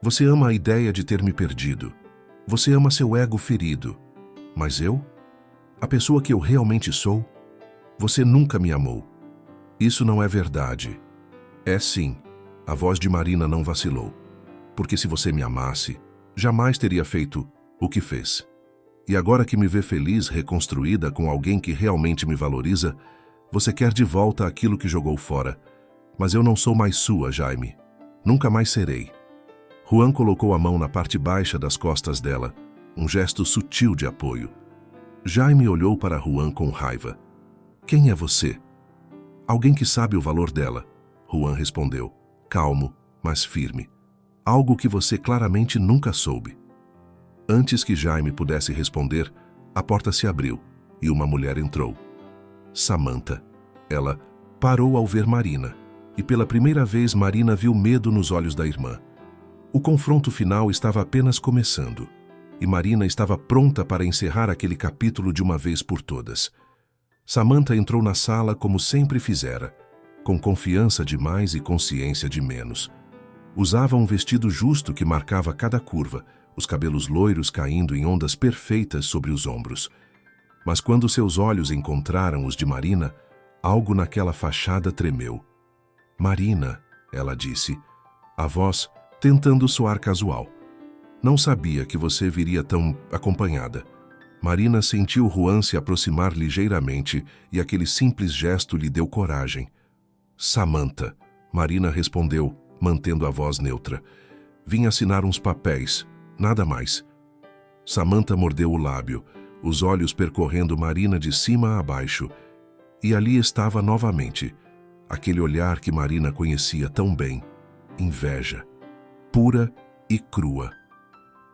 Você ama a ideia de ter me perdido. Você ama seu ego ferido. Mas eu? A pessoa que eu realmente sou? Você nunca me amou. Isso não é verdade. É sim. A voz de Marina não vacilou. Porque se você me amasse, jamais teria feito o que fez. E agora que me vê feliz, reconstruída com alguém que realmente me valoriza, você quer de volta aquilo que jogou fora. Mas eu não sou mais sua, Jaime. Nunca mais serei. Juan colocou a mão na parte baixa das costas dela, um gesto sutil de apoio. Jaime olhou para Juan com raiva. Quem é você? Alguém que sabe o valor dela, Juan respondeu, calmo, mas firme. Algo que você claramente nunca soube. Antes que Jaime pudesse responder, a porta se abriu e uma mulher entrou. Samantha. Ela parou ao ver Marina, e pela primeira vez Marina viu medo nos olhos da irmã. O confronto final estava apenas começando, e Marina estava pronta para encerrar aquele capítulo de uma vez por todas. Samantha entrou na sala como sempre fizera, com confiança de mais e consciência de menos. Usava um vestido justo que marcava cada curva, os cabelos loiros caindo em ondas perfeitas sobre os ombros. Mas quando seus olhos encontraram os de Marina, algo naquela fachada tremeu. Marina, ela disse, a voz tentando soar casual. Não sabia que você viria tão acompanhada. Marina sentiu Juan se aproximar ligeiramente e aquele simples gesto lhe deu coragem. Samantha, Marina respondeu, mantendo a voz neutra. Vim assinar uns papéis. Nada mais. Samantha mordeu o lábio, os olhos percorrendo Marina de cima a baixo. E ali estava novamente, aquele olhar que Marina conhecia tão bem. Inveja. Pura e crua.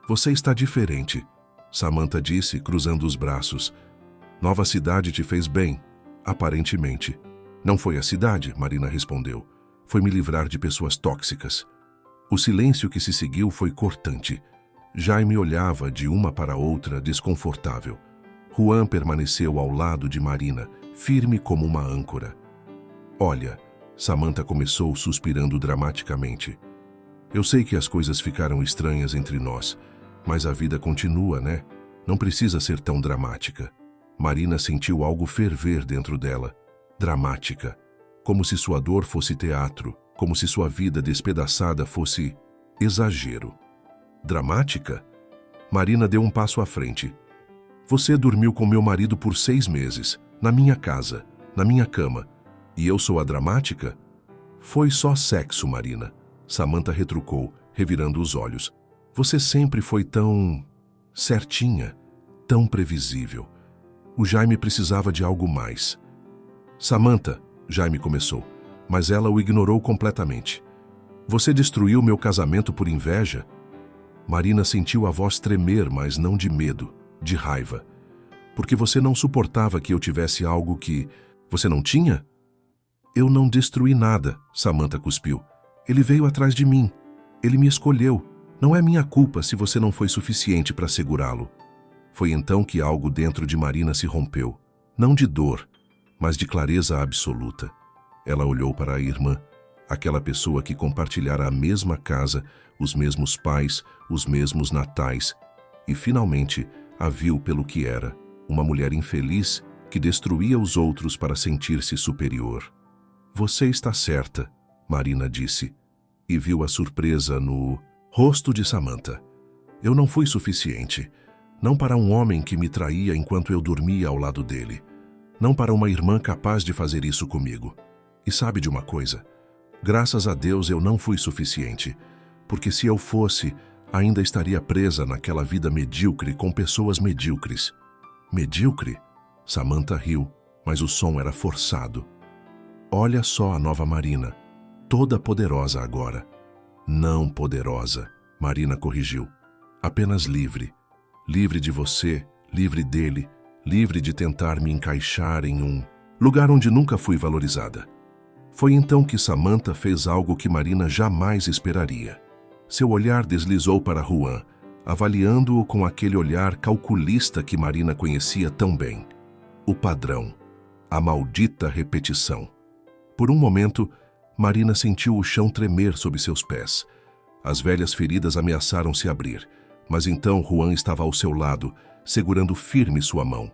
Você está diferente, Samantha disse, cruzando os braços. Nova cidade te fez bem, aparentemente. Não foi a cidade, Marina respondeu. Foi me livrar de pessoas tóxicas. O silêncio que se seguiu foi cortante. Jaime olhava de uma para outra, desconfortável. Juan permaneceu ao lado de Marina, firme como uma âncora. Olha, Samantha começou suspirando dramaticamente. Eu sei que as coisas ficaram estranhas entre nós, mas a vida continua, né? Não precisa ser tão dramática. Marina sentiu algo ferver dentro dela. Dramática. Como se sua dor fosse teatro, como se sua vida despedaçada fosse exagero. Dramática? Marina deu um passo à frente. Você dormiu com meu marido por 6 meses, na minha casa, na minha cama. E eu sou a dramática? Foi só sexo, Marina. Samantha retrucou, revirando os olhos. Você sempre foi tão certinha, tão previsível. O Jaime precisava de algo mais. Samantha, Jaime começou, mas ela o ignorou completamente. Você destruiu meu casamento por inveja? Marina sentiu a voz tremer, mas não de medo, de raiva. Porque você não suportava que eu tivesse algo que você não tinha? Eu não destruí nada, Samantha cuspiu. Ele veio atrás de mim. Ele me escolheu. Não é minha culpa se você não foi suficiente para segurá-lo. Foi então que algo dentro de Marina se rompeu. Não de dor, mas de clareza absoluta. Ela olhou para a irmã, aquela pessoa que compartilhara a mesma casa, os mesmos pais, os mesmos natais, e finalmente a viu pelo que era, uma mulher infeliz que destruía os outros para sentir-se superior. Você está certa, Marina disse, e viu a surpresa no rosto de Samantha. Eu não fui suficiente, não para um homem que me traía enquanto eu dormia ao lado dele, não para uma irmã capaz de fazer isso comigo. E sabe de uma coisa? Graças a Deus eu não fui suficiente, porque se eu fosse, ainda estaria presa naquela vida medíocre com pessoas medíocres. Medíocre? Samantha riu, mas o som era forçado. Olha só a nova Marina, toda poderosa agora. Não poderosa, Marina corrigiu. Apenas livre. Livre de você, livre dele, livre de tentar me encaixar em um lugar onde nunca fui valorizada. Foi então que Samantha fez algo que Marina jamais esperaria. Seu olhar deslizou para Juan, avaliando-o com aquele olhar calculista que Marina conhecia tão bem. O padrão, a maldita repetição. Por um momento, Marina sentiu o chão tremer sob seus pés. As velhas feridas ameaçaram se abrir, mas então Juan estava ao seu lado, segurando firme sua mão.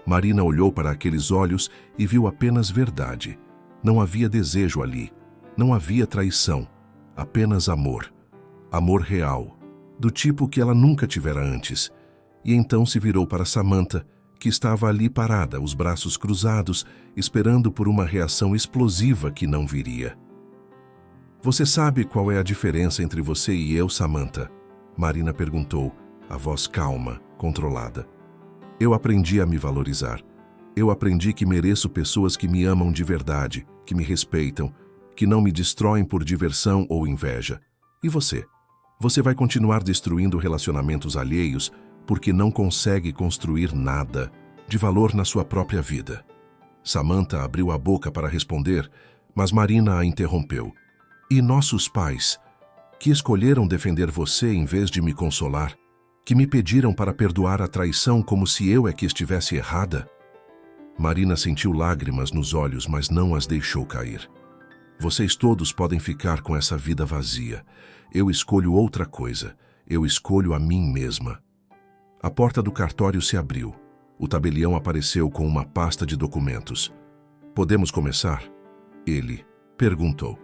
Marina olhou para aqueles olhos e viu apenas verdade. Não havia desejo ali, não havia traição, apenas amor. Amor real, do tipo que ela nunca tivera antes. E então se virou para Samantha, que estava ali parada, os braços cruzados, esperando por uma reação explosiva que não viria. Você sabe qual é a diferença entre você e eu, Samantha? Marina perguntou, a voz calma, controlada. Eu aprendi a me valorizar. Eu aprendi que mereço pessoas que me amam de verdade, que me respeitam, que não me destroem por diversão ou inveja. E você? Você vai continuar destruindo relacionamentos alheios porque não consegue construir nada de valor na sua própria vida. Samantha abriu a boca para responder, mas Marina a interrompeu. E nossos pais, que escolheram defender você em vez de me consolar, que me pediram para perdoar a traição como se eu é que estivesse errada? Marina sentiu lágrimas nos olhos, mas não as deixou cair. Vocês todos podem ficar com essa vida vazia. Eu escolho outra coisa. Eu escolho a mim mesma. A porta do cartório se abriu. O tabelião apareceu com uma pasta de documentos. Podemos começar? Ele perguntou.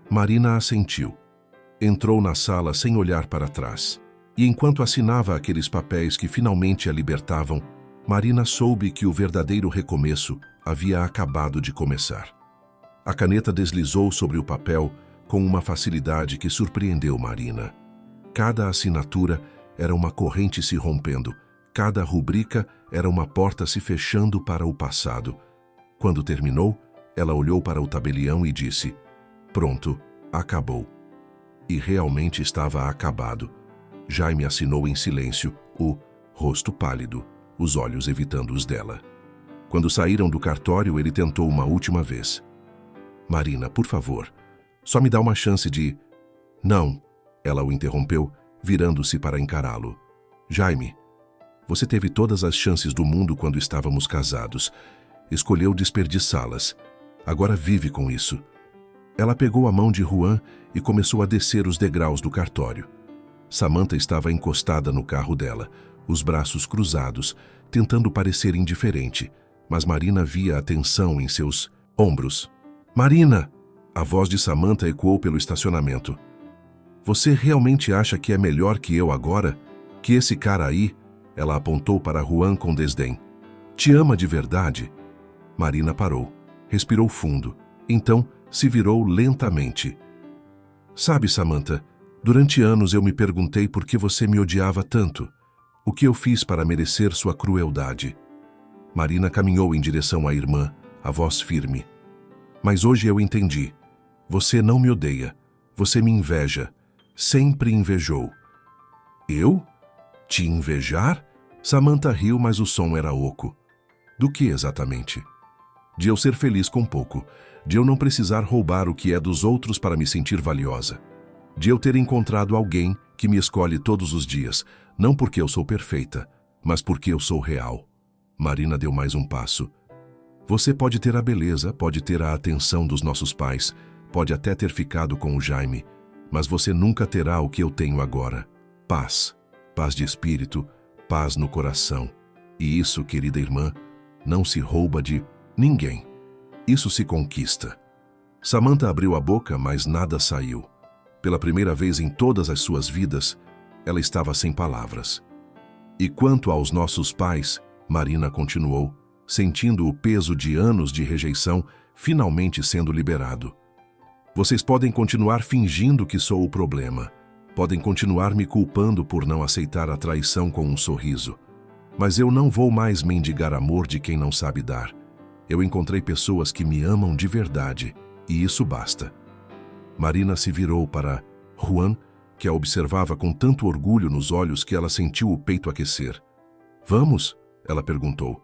Marina assentiu. Entrou na sala sem olhar para trás. E enquanto assinava aqueles papéis que finalmente a libertavam, Marina soube que o verdadeiro recomeço havia acabado de começar. A caneta deslizou sobre o papel com uma facilidade que surpreendeu Marina. Cada assinatura era uma corrente se rompendo, cada rubrica era uma porta se fechando para o passado. Quando terminou, ela olhou para o tabelião e disse, pronto, acabou. E realmente estava acabado. Jaime assinou em silêncio, o rosto pálido, os olhos evitando os dela. Quando saíram do cartório, ele tentou uma última vez. Marina, por favor, só me dá uma chance de... Não, ela o interrompeu, virando-se para encará-lo. Jaime, você teve todas as chances do mundo quando estávamos casados. Escolheu desperdiçá-las. Agora vive com isso. Ela pegou a mão de Juan e começou a descer os degraus do cartório. Samantha estava encostada no carro dela, os braços cruzados, tentando parecer indiferente, mas Marina via a tensão em seus ombros. Marina! A voz de Samantha ecoou pelo estacionamento. Você realmente acha que é melhor que eu agora? Que esse cara aí? Ela apontou para Juan com desdém. Te ama de verdade? Marina parou, respirou fundo, então se virou lentamente. Sabe, Samantha, durante anos eu me perguntei por que você me odiava tanto. O que eu fiz para merecer sua crueldade? Marina caminhou em direção à irmã, a voz firme. Mas hoje eu entendi. Você não me odeia. Você me inveja. Sempre invejou. Eu? Te invejar? Samantha riu, mas o som era oco. Do que exatamente? De eu ser feliz com pouco. De eu não precisar roubar o que é dos outros para me sentir valiosa. De eu ter encontrado alguém que me escolhe todos os dias, não porque eu sou perfeita, mas porque eu sou real. Marina deu mais um passo. Você pode ter a beleza, pode ter a atenção dos nossos pais, pode até ter ficado com o Jaime, mas você nunca terá o que eu tenho agora. Paz. Paz de espírito, paz no coração. E isso, querida irmã, não se rouba de ninguém. Isso se conquista. Samantha abriu a boca, mas nada saiu. Pela primeira vez em todas as suas vidas, ela estava sem palavras. E quanto aos nossos pais, Marina continuou, sentindo o peso de anos de rejeição finalmente sendo liberado. Vocês podem continuar fingindo que sou o problema. Podem continuar me culpando por não aceitar a traição com um sorriso. Mas eu não vou mais mendigar amor de quem não sabe dar. Eu encontrei pessoas que me amam de verdade E isso basta. Marina se virou para Juan, que a observava com tanto orgulho nos olhos que ela sentiu o peito aquecer. Vamos? Ela perguntou.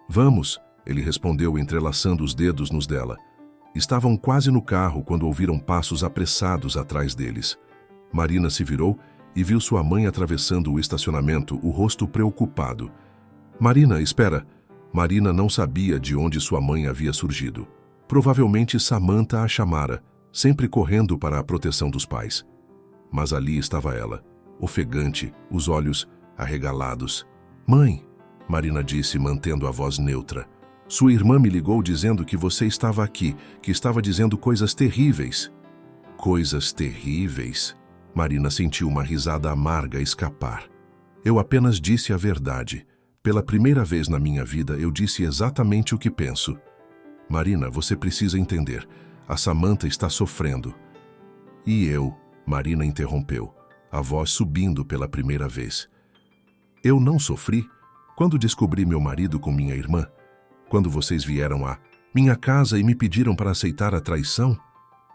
Vamos, ele respondeu entrelaçando os dedos nos dela. Estavam quase no carro quando ouviram passos apressados atrás deles. Marina se virou e viu sua mãe atravessando o estacionamento, o rosto preocupado. Marina, espera! Marina não sabia de onde sua mãe havia surgido. Provavelmente Samantha a chamara, sempre correndo para a proteção dos pais. Mas ali estava ela, ofegante, os olhos arregalados. Mãe, Marina disse, mantendo a voz neutra. Sua irmã me ligou dizendo que você estava aqui, que estava dizendo coisas terríveis. Coisas terríveis? Marina sentiu uma risada amarga escapar. Eu apenas disse a verdade. Pela primeira vez na minha vida, eu disse exatamente o que penso. Marina, você precisa entender. A Samantha está sofrendo. E eu, Marina interrompeu, a voz subindo pela primeira vez. Eu não sofri? Quando descobri meu marido com minha irmã? Quando vocês vieram à minha casa e me pediram para aceitar a traição?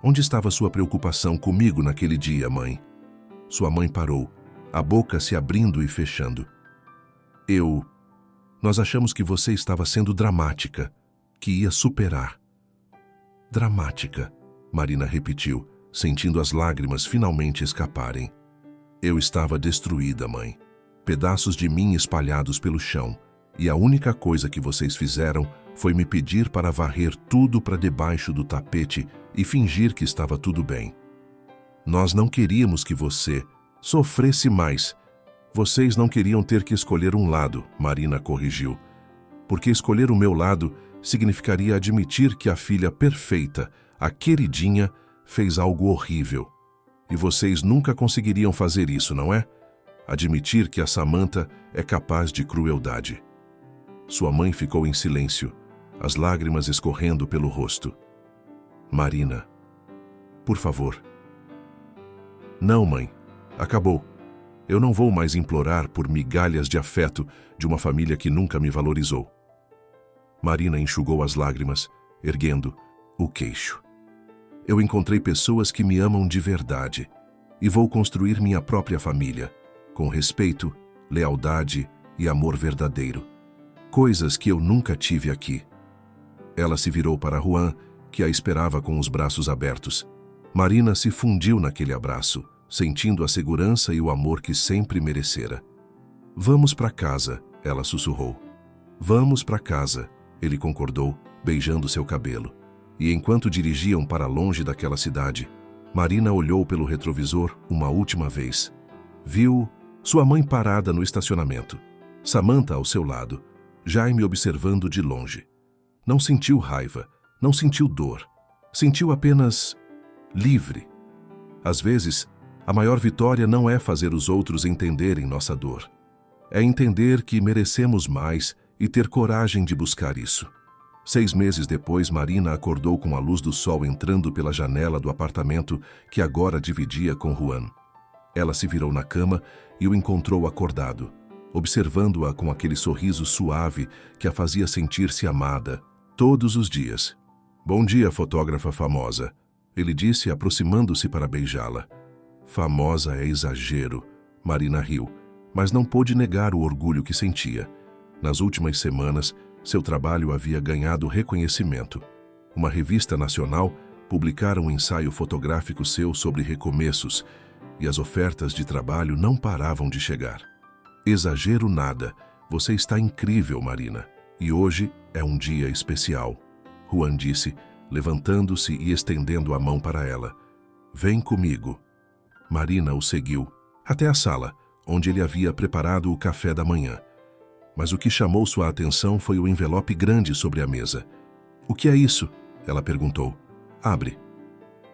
Onde estava sua preocupação comigo naquele dia, mãe? Sua mãe parou, a boca se abrindo e fechando. Nós achamos que você estava sendo dramática, que ia superar. Dramática, Marina repetiu, sentindo as lágrimas finalmente escaparem. Eu estava destruída, mãe. Pedaços de mim espalhados pelo chão. E a única coisa que vocês fizeram foi me pedir para varrer tudo para debaixo do tapete e fingir que estava tudo bem. Nós não queríamos que você sofresse mais. Vocês não queriam ter que escolher um lado, Marina corrigiu. Porque escolher o meu lado significaria admitir que a filha perfeita, a queridinha, fez algo horrível. E vocês nunca conseguiriam fazer isso, não é? Admitir que a Samantha é capaz de crueldade. Sua mãe ficou em silêncio, as lágrimas escorrendo pelo rosto. Marina, por favor. Não, mãe. Acabou. Eu não vou mais implorar por migalhas de afeto de uma família que nunca me valorizou. Marina enxugou as lágrimas, erguendo o queixo. Eu encontrei pessoas que me amam de verdade e vou construir minha própria família, com respeito, lealdade e amor verdadeiro. Coisas que eu nunca tive aqui. Ela se virou para Juan, que a esperava com os braços abertos. Marina se fundiu naquele abraço, sentindo a segurança e o amor que sempre merecera. Vamos para casa, ela sussurrou. Vamos para casa, ele concordou, beijando seu cabelo. E enquanto dirigiam para longe daquela cidade, Marina olhou pelo retrovisor uma última vez. Viu sua mãe parada no estacionamento, Samantha ao seu lado, Jaime observando de longe. Não sentiu raiva, não sentiu dor, sentiu apenas livre. Às vezes, a maior vitória não é fazer os outros entenderem nossa dor. É entender que merecemos mais e ter coragem de buscar isso. 6 meses depois, Marina acordou com a luz do sol entrando pela janela do apartamento que agora dividia com Juan. Ela se virou na cama e o encontrou acordado, observando-a com aquele sorriso suave que a fazia sentir-se amada, todos os dias. Bom dia, fotógrafa famosa, ele disse, aproximando-se para beijá-la. Famosa é exagero, Marina riu, mas não pôde negar o orgulho que sentia. Nas últimas semanas, seu trabalho havia ganhado reconhecimento. Uma revista nacional publicara um ensaio fotográfico seu sobre recomeços, e as ofertas de trabalho não paravam de chegar. Exagero nada, você está incrível, Marina, e hoje é um dia especial, Juan disse, levantando-se e estendendo a mão para ela. Vem comigo. Marina o seguiu, até a sala, onde ele havia preparado o café da manhã. Mas o que chamou sua atenção foi o envelope grande sobre a mesa. O que é isso? Ela perguntou. Abre.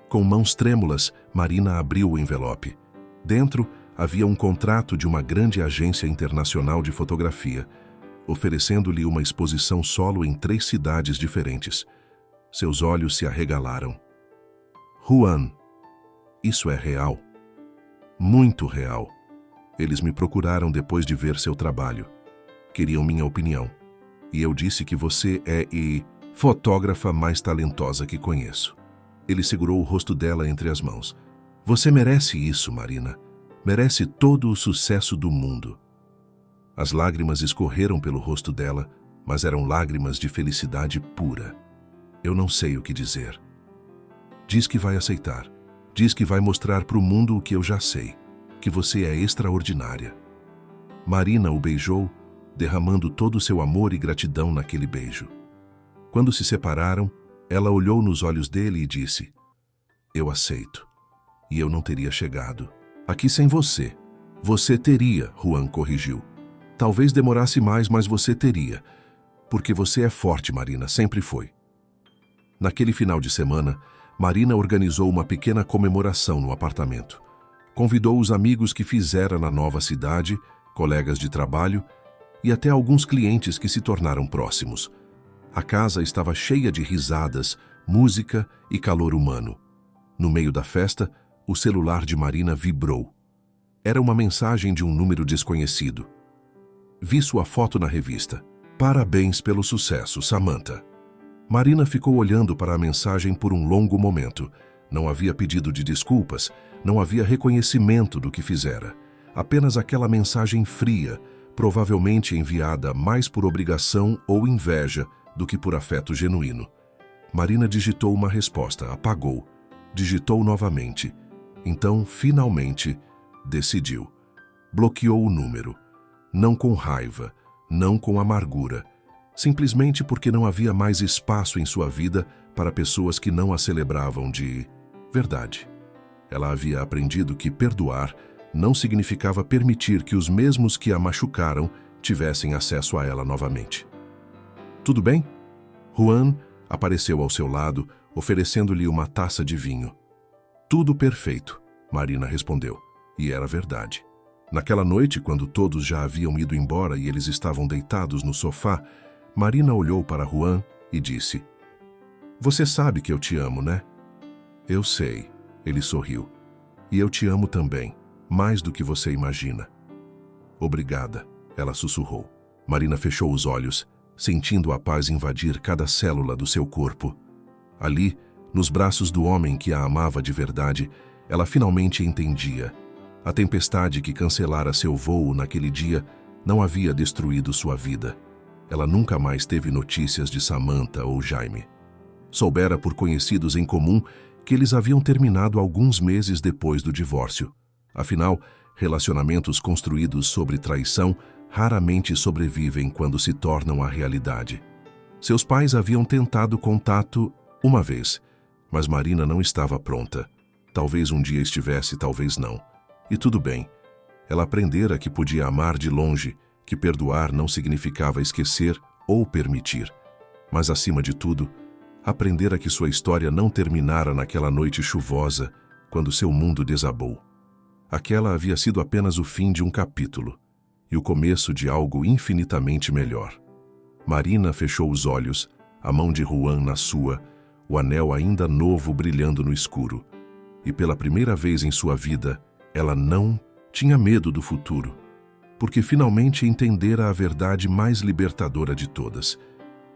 Com mãos trêmulas, Marina abriu o envelope. Dentro havia um contrato de uma grande agência internacional de fotografia, oferecendo-lhe uma exposição solo em 3 cidades diferentes. Seus olhos se arregalaram. Juan, isso é real. Muito real. Eles me procuraram depois de ver seu trabalho. Queriam minha opinião. E eu disse que você é a fotógrafa mais talentosa que conheço. Ele segurou o rosto dela entre as mãos. Você merece isso, Marina. Merece todo o sucesso do mundo. As lágrimas escorreram pelo rosto dela, mas eram lágrimas de felicidade pura. Eu não sei o que dizer. Diz que vai aceitar. Diz que vai mostrar para o mundo o que eu já sei, que você é extraordinária. Marina o beijou, derramando todo o seu amor e gratidão naquele beijo. Quando se separaram, ela olhou nos olhos dele e disse: eu aceito. E eu não teria chegado aqui sem você. Você teria, Juan corrigiu. Talvez demorasse mais, mas você teria. Porque você é forte, Marina, sempre foi. Naquele final de semana, Marina organizou uma pequena comemoração no apartamento. Convidou os amigos que fizera na nova cidade, colegas de trabalho e até alguns clientes que se tornaram próximos. A casa estava cheia de risadas, música e calor humano. No meio da festa, o celular de Marina vibrou. Era uma mensagem de um número desconhecido. Vi sua foto na revista. Parabéns pelo sucesso, Samantha. Marina ficou olhando para a mensagem por um longo momento. Não havia pedido de desculpas, não havia reconhecimento do que fizera. Apenas aquela mensagem fria, provavelmente enviada mais por obrigação ou inveja do que por afeto genuíno. Marina digitou uma resposta, apagou. Digitou novamente. Então, finalmente, decidiu. Bloqueou o número. Não com raiva, não com amargura. Simplesmente porque não havia mais espaço em sua vida para pessoas que não a celebravam de verdade. Ela havia aprendido que perdoar não significava permitir que os mesmos que a machucaram tivessem acesso a ela novamente. Tudo bem? Juan apareceu ao seu lado, oferecendo-lhe uma taça de vinho. Tudo perfeito, Marina respondeu. E era verdade. Naquela noite, quando todos já haviam ido embora e eles estavam deitados no sofá, Marina olhou para Juan e disse: você sabe que eu te amo, né? Eu sei, ele sorriu. E eu te amo também, mais do que você imagina. Obrigada, ela sussurrou. Marina fechou os olhos, sentindo a paz invadir cada célula do seu corpo. Ali, nos braços do homem que a amava de verdade, ela finalmente entendia. A tempestade que cancelara seu voo naquele dia não havia destruído sua vida. Ela nunca mais teve notícias de Samantha ou Jaime. Soubera por conhecidos em comum que eles haviam terminado alguns meses depois do divórcio. Afinal, relacionamentos construídos sobre traição raramente sobrevivem quando se tornam a realidade. Seus pais haviam tentado contato uma vez, mas Marina não estava pronta. Talvez um dia estivesse, talvez não. E tudo bem. Ela aprendera que podia amar de longe, que perdoar não significava esquecer ou permitir. Mas, acima de tudo, aprendera que sua história não terminara naquela noite chuvosa, quando seu mundo desabou. Aquela havia sido apenas o fim de um capítulo, e o começo de algo infinitamente melhor. Marina fechou os olhos, a mão de Juan na sua, o anel ainda novo brilhando no escuro. E pela primeira vez em sua vida, ela não tinha medo do futuro, porque finalmente entendera a verdade mais libertadora de todas.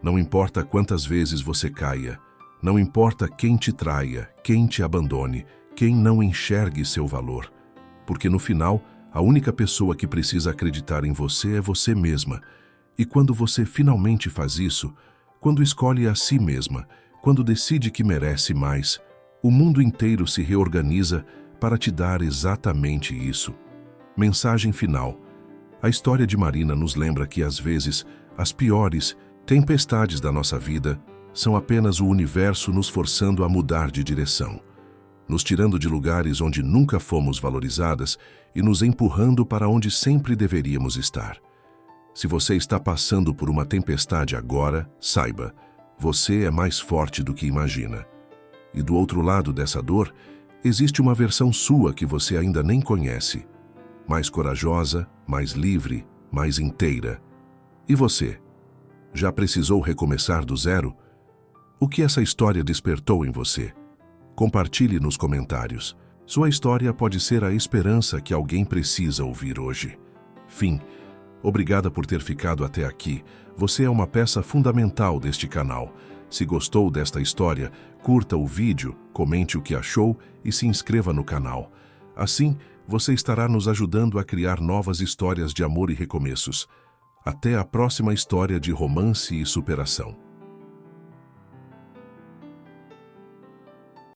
Não importa quantas vezes você caia, não importa quem te traia, quem te abandone, quem não enxergue seu valor, porque no final, a única pessoa que precisa acreditar em você é você mesma. E quando você finalmente faz isso, quando escolhe a si mesma, quando decide que merece mais, o mundo inteiro se reorganiza para te dar exatamente isso. Mensagem final. A história de Marina nos lembra que, às vezes, as piores tempestades da nossa vida são apenas o universo nos forçando a mudar de direção, nos tirando de lugares onde nunca fomos valorizadas e nos empurrando para onde sempre deveríamos estar. Se você está passando por uma tempestade agora, saiba, você é mais forte do que imagina. E do outro lado dessa dor, existe uma versão sua que você ainda nem conhece. Mais corajosa, mais livre, mais inteira. E você? Já precisou recomeçar do zero? O que essa história despertou em você? Compartilhe nos comentários. Sua história pode ser a esperança que alguém precisa ouvir hoje. Fim. Obrigada por ter ficado até aqui. Você é uma peça fundamental deste canal. Se gostou desta história, curta o vídeo, comente o que achou e se inscreva no canal. Assim, você estará nos ajudando a criar novas histórias de amor e recomeços. Até a próxima história de romance e superação.